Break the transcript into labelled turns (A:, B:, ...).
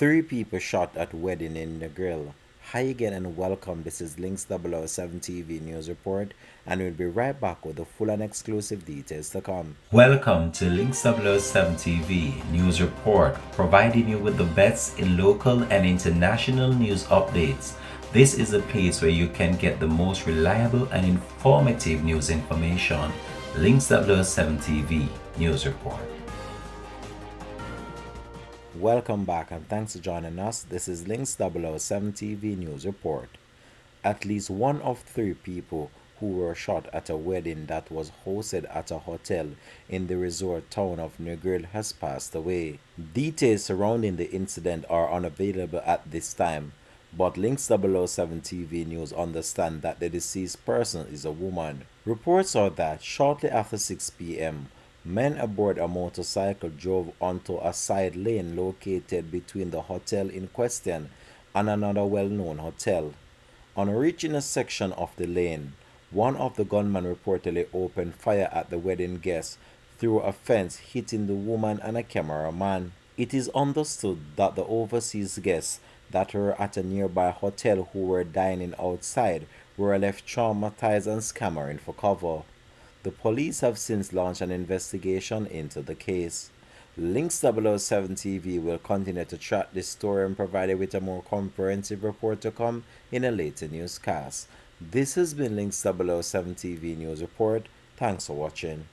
A: Three people shot at wedding in Negril. Hi again and welcome. This is Links 007 TV News Report, and we'll be right back with the full and exclusive details to come.
B: Welcome to Links 007 TV News Report, providing you with the best in local and international news updates. This is a place where you can get the most reliable and informative news information. Links 007 TV News Report.
A: Welcome back and thanks for joining us. This is Links 007 TV News Report. At least one of three people who were shot at a wedding that was hosted at a hotel in the resort town of Negril has passed away. Details surrounding the incident are unavailable at this time, but Links 007 TV News understand that the deceased person is a woman. Reports are that shortly after 6 p.m., men aboard a motorcycle drove onto a side lane located between the hotel in question and another well-known hotel. On reaching a section of the lane, one of the gunmen reportedly opened fire at the wedding guests through a fence, hitting the woman and a cameraman. It is understood that the overseas guests that were at a nearby hotel who were dining outside were left traumatized and scammering for cover. The police have since launched an investigation into the case. Links 007 TV will continue to track this story and provide you with a more comprehensive report to come in a later newscast. This has been Links 007 TV News Report. Thanks for watching.